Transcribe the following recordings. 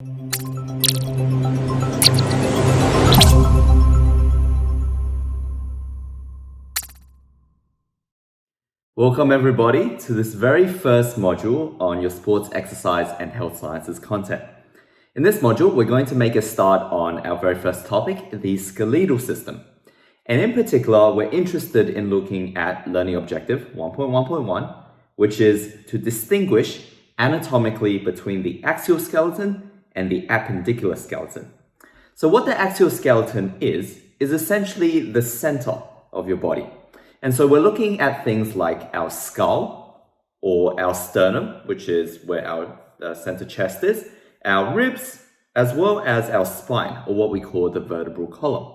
Welcome everybody to this very first module on your sports exercise and health sciences content. In this module, we're going to make a start on our very first topic, the skeletal system. And in particular, we're interested in looking at learning objective 1.1.1, which is to distinguish anatomically between the axial skeleton and the appendicular skeleton. So what the axial skeleton is essentially the center of your body. And so we're looking at things like our skull or our sternum, which is where our center chest is, our ribs, as well as our spine, or what we call the vertebral column.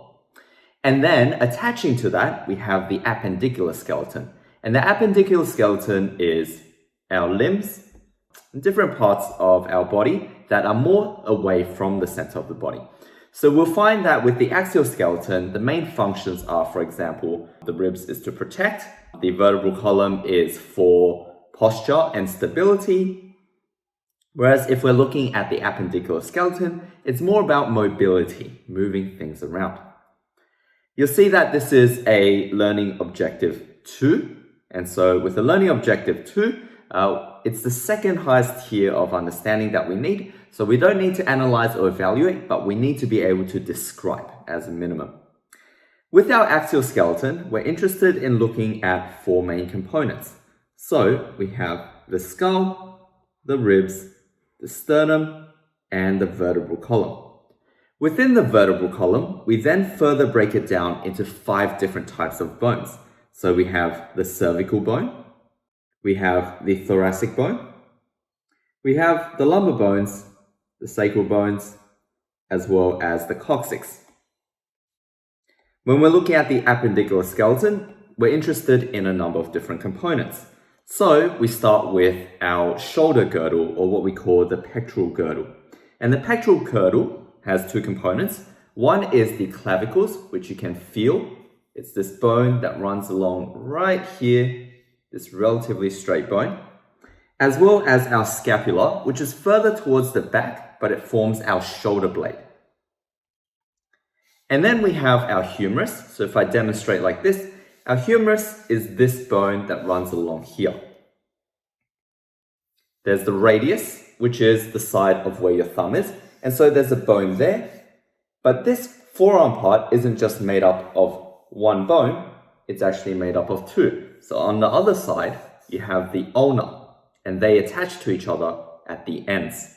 And then attaching to that, we have the appendicular skeleton. And the appendicular skeleton is our limbs, different parts of our body that are more away from the center of the body. So we'll find that with the axial skeleton, the main functions are, for example, the ribs is to protect, the vertebral column is for posture and stability, whereas if we're looking at the appendicular skeleton, it's more about mobility, moving things around. You'll see that this is a learning objective 2, and so with the learning objective 2, it's the second highest tier of understanding that we need. So we don't need to analyze or evaluate, but we need to be able to describe as a minimum. With our axial skeleton, we're interested in looking at 4 main components. So we have the skull, the ribs, the sternum, and the vertebral column. Within the vertebral column, we then further break it down into 5 different types of bones. So we have the cervical bone, we have the thoracic bone, we have the lumbar bones, the sacral bones, as well as the coccyx. When we're looking at the appendicular skeleton, we're interested in a number of different components. So we start with our shoulder girdle, or what we call the pectoral girdle. And the pectoral girdle has 2 components. One is the clavicles, which you can feel. It's this bone that runs along right here, this relatively straight bone, as well as our scapula, which is further towards the back, but it forms our shoulder blade. And then we have our humerus. So if I demonstrate like this, our humerus is this bone that runs along here. There's the radius, which is the side of where your thumb is. And so there's a bone there, but this forearm part isn't just made up of 1 bone, it's actually made up of 2. So on the other side, you have the ulna, and they attach to each other at the ends.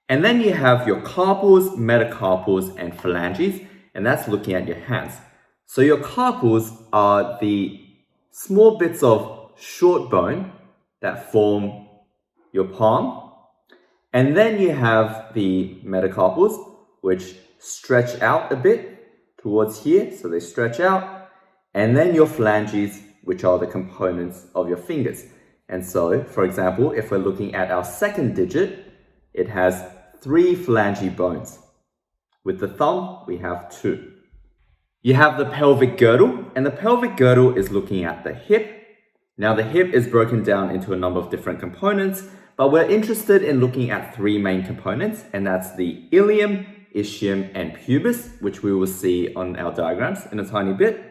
And then you have your carpals, metacarpals, and phalanges, and that's looking at your hands. So your carpals are the small bits of short bone that form your palm. And then you have the metacarpals, which stretch out a bit towards here, so they stretch out. And then your phalanges, which are the components of your fingers. And so, for example, if we're looking at our second digit, it has 3 phalange bones. With the thumb, we have 2. You have the pelvic girdle, and the pelvic girdle is looking at the hip. Now, the hip is broken down into a number of different components, but we're interested in looking at 3 main components, and that's the ilium, ischium, and pubis, which we will see on our diagrams in a tiny bit,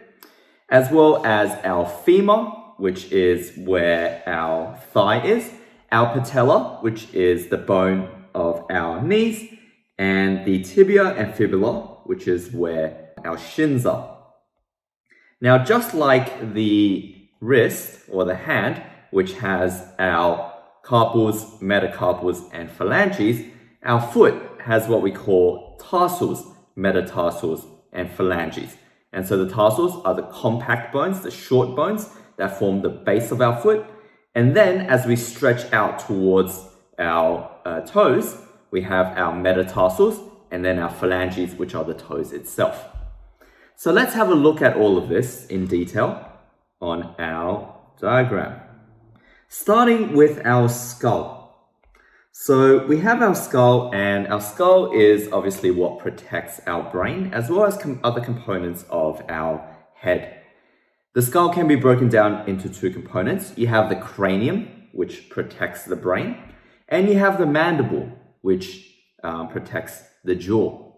as well as our femur, which is where our thigh is, our patella, which is the bone of our knees, and the tibia and fibula, which is where our shins are. Now, just like the wrist or the hand, which has our carpals, metacarpals, and phalanges, our foot has what we call tarsals, metatarsals, and phalanges. And so the tarsals are the compact bones, the short bones that form the base of our foot. And then as we stretch out towards our toes, we have our metatarsals and then our phalanges, which are the toes itself. So let's have a look at all of this in detail on our diagram. Starting with our skull. So we have our skull, and our skull is obviously what protects our brain as well as other components of our head. The skull can be broken down into 2 components. You have the cranium, which protects the brain, And you have the mandible, which protects the jaw.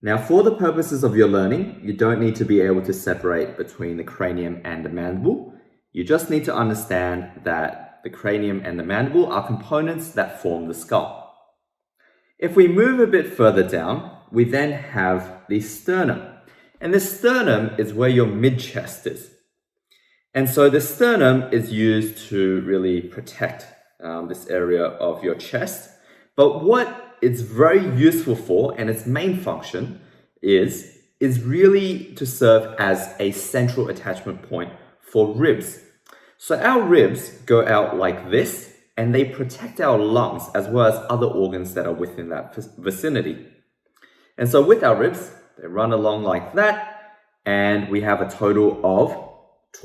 Now, for the purposes of your learning, you don't need to be able to separate between the cranium and the mandible. You just need to understand that the cranium and the mandible are components that form the skull. If we move a bit further down, we then have the sternum. And the sternum is where your mid-chest is. And so the sternum is used to really protect this area of your chest. But what it's very useful for, and its main function, is really to serve as a central attachment point for ribs. So our ribs go out like this, and they protect our lungs as well as other organs that are within that vicinity. And so with our ribs, they run along like that, and we have a total of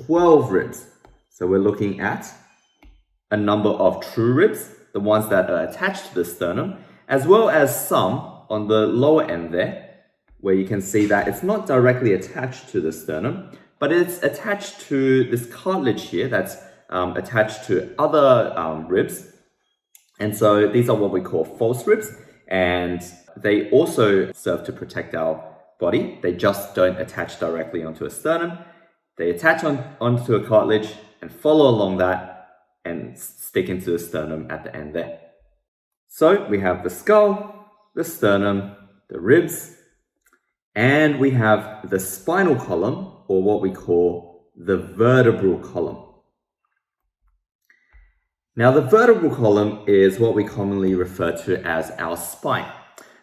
12 ribs. So we're looking at a number of true ribs, the ones that are attached to the sternum, as well as some on the lower end there, where you can see that it's not directly attached to the sternum, but it's attached to this cartilage here that's attached to other ribs. And so these are what we call false ribs, and they also serve to protect our body. They just don't attach directly onto a sternum. They attach onto a cartilage and follow along that and stick into the sternum at the end there. So we have the skull, the sternum, the ribs, and we have the spinal column, or what we call the vertebral column. Now, the vertebral column is what we commonly refer to as our spine.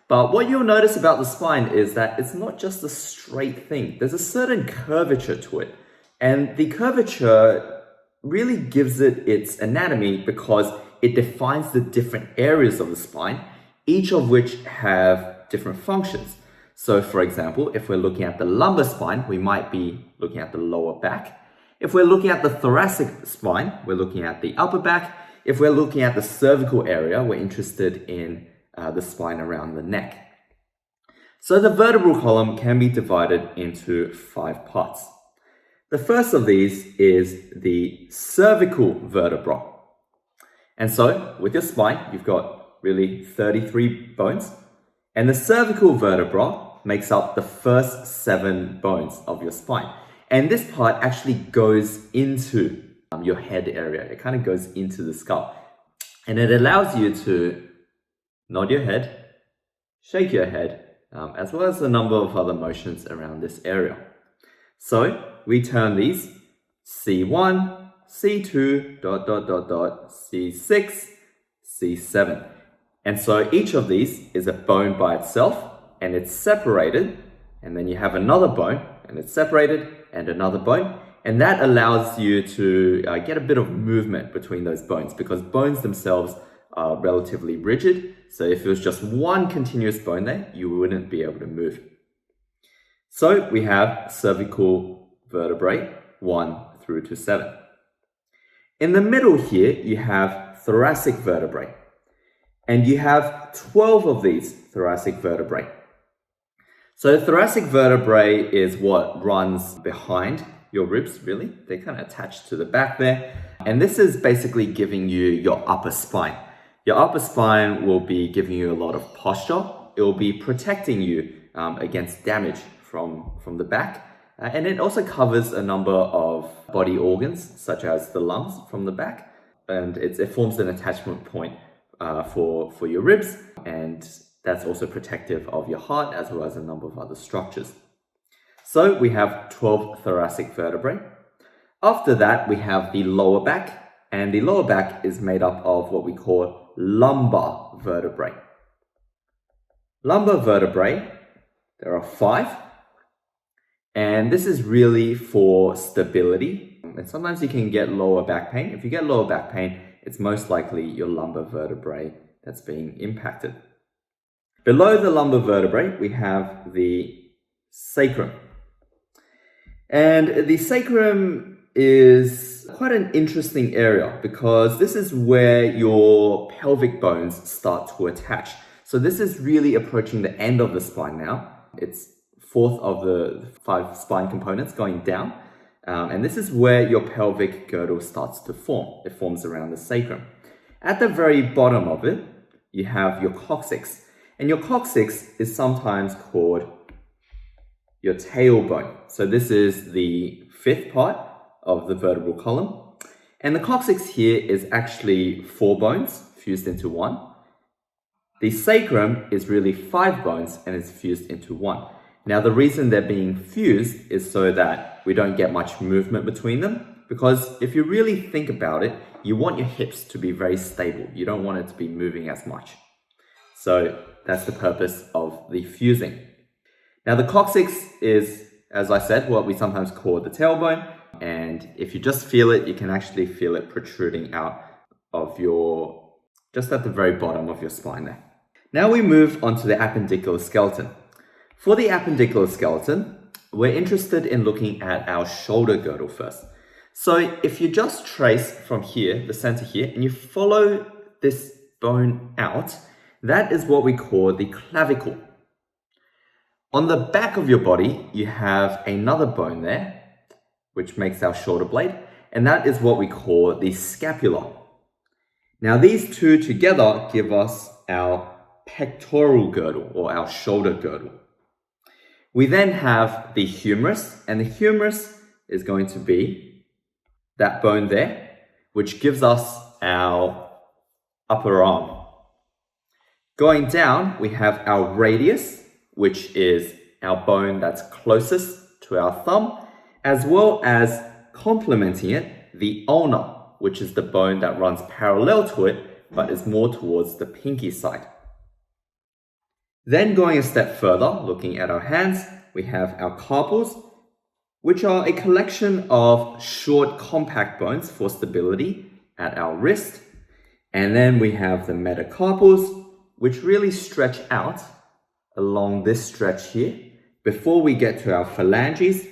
But what you'll notice about the spine is that it's not just a straight thing. There's a certain curvature to it. And the curvature really gives it its anatomy because it defines the different areas of the spine, each of which have different functions. So for example, if we're looking at the lumbar spine, we might be looking at the lower back. If we're looking at the thoracic spine, we're looking at the upper back. If we're looking at the cervical area, we're interested in the spine around the neck. So the vertebral column can be divided into 5 parts. The first of these is the cervical vertebra. And so with your spine, you've got really 33 bones. And the cervical vertebra makes up the first 7 bones of your spine. And this part actually goes into your head area. It kind of goes into the skull. And it allows you to nod your head, shake your head, as well as a number of other motions around this area. So we term these C1, C2, C6, C7. And so each of these is a bone by itself, and it's separated, and then you have another bone, and it's separated, and another bone, and that allows you to get a bit of movement between those bones, because bones themselves are relatively rigid. So if it was just one continuous bone there, you wouldn't be able to move. So we have cervical vertebrae 1 through to 7. In the middle here, you have thoracic vertebrae, and you have 12 of these thoracic vertebrae. So thoracic vertebrae is what runs behind your ribs, really. They kind of attach to the back there. And this is basically giving you your upper spine. Your upper spine will be giving you a lot of posture. It will be protecting you against damage from the back. And it also covers a number of body organs, such as the lungs from the back. And it forms an attachment point for your ribs. And that's also protective of your heart, as well as a number of other structures. So we have 12 thoracic vertebrae. After that, we have the lower back. And the lower back is made up of what we call lumbar vertebrae. Lumbar vertebrae, there are 5. And this is really for stability. And sometimes you can get lower back pain. If you get lower back pain, it's most likely your lumbar vertebrae that's being impacted. Below the lumbar vertebrae, we have the sacrum. And the sacrum is quite an interesting area because this is where your pelvic bones start to attach. So this is really approaching the end of the spine now. It's 4th of the 5 spine components going down. And this is where your pelvic girdle starts to form. It forms around the sacrum. At the very bottom of it, you have your coccyx. And your coccyx is sometimes called your tailbone. So this is the fifth part of the vertebral column. And the coccyx here is actually 4 bones fused into one. The sacrum is really 5 bones and it's fused into one. Now the reason they're being fused is so that we don't get much movement between them, because if you really think about it, you want your hips to be very stable. You don't want it to be moving as much. So that's the purpose of the fusing. Now the coccyx is, as I said, what we sometimes call the tailbone. And if you just feel it, you can actually feel it protruding out of just at the very bottom of your spine there. Now we move on to the appendicular skeleton. For the appendicular skeleton, we're interested in looking at our shoulder girdle first. So if you just trace from here, the center here, and you follow this bone out, that is what we call the clavicle. On the back of your body, you have another bone there, which makes our shoulder blade, and that is what we call the scapula. Now these two together give us our pectoral girdle or our shoulder girdle. We then have the humerus, and the humerus is going to be that bone there, which gives us our upper arm. Going down, we have our radius, which is our bone that's closest to our thumb, as well as complementing it, the ulna, which is the bone that runs parallel to it, but is more towards the pinky side. Then going a step further, looking at our hands, we have our carpals, which are a collection of short, compact bones for stability at our wrist. And then we have the metacarpals, which really stretch out along this stretch here, before we get to our phalanges,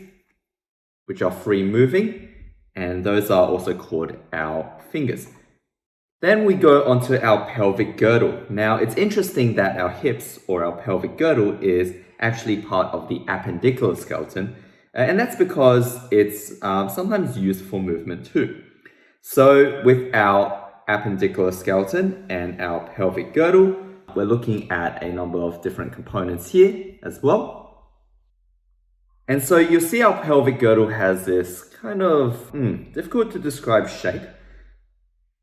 which are free moving, and those are also called our fingers. Then we go onto our pelvic girdle. Now it's interesting that our hips or our pelvic girdle is actually part of the appendicular skeleton, and that's because it's sometimes used for movement too. So with our appendicular skeleton and our pelvic girdle, we're looking at a number of different components here as well. And so you'll see our pelvic girdle has this kind of difficult to describe shape,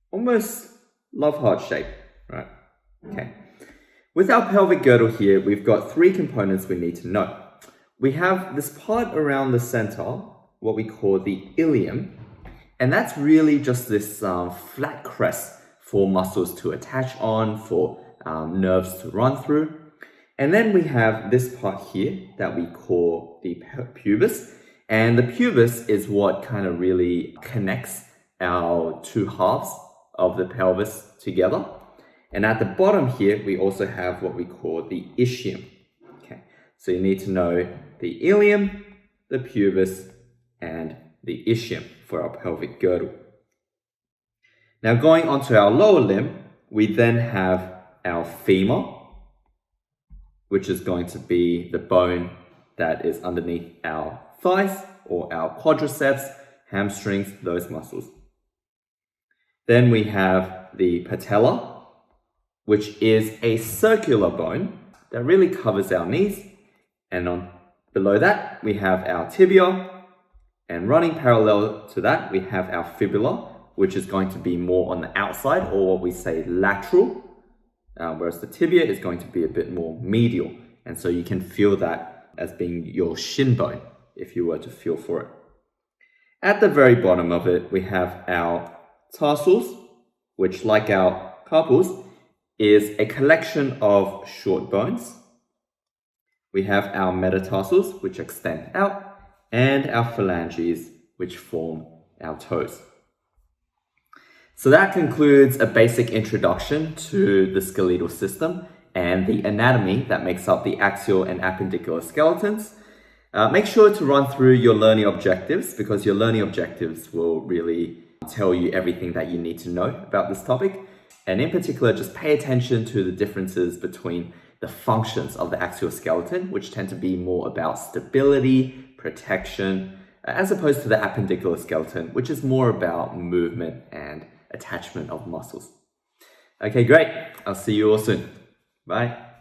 almost love heart shape, right? Okay. With our pelvic girdle here, we've got 3 components we need to know. We have this part around the center, what we call the ilium, and that's really just this flat crest for muscles to attach on, for nerves to run through. And then we have this part here that we call the pubis. And the pubis is what kind of really connects our 2 halves of the pelvis together. And at the bottom here, we also have what we call the ischium. Okay, so you need to know the ilium, the pubis, and the ischium for our pelvic girdle. Now going onto our lower limb, we then have our femur, which is going to be the bone that is underneath our thighs or our quadriceps, hamstrings, those muscles. Then we have the patella, which is a circular bone that really covers our knees. And below that, we have our tibia, and running parallel to that, we have our fibula, which is going to be more on the outside, or what we say lateral. Whereas the tibia is going to be a bit more medial. And so you can feel that as being your shin bone, if you were to feel for it. At the very bottom of it, we have our tarsals, which, like our carpals, is a collection of short bones. We have our metatarsals, which extend out, and our phalanges, which form our toes. So that concludes a basic introduction to the skeletal system and the anatomy that makes up the axial and appendicular skeletons. Make sure to run through your learning objectives, because your learning objectives will really tell you everything that you need to know about this topic. And in particular, just pay attention to the differences between the functions of the axial skeleton, which tend to be more about stability, protection, as opposed to the appendicular skeleton, which is more about movement and attachment of muscles. Okay, great. I'll see you all soon. Bye.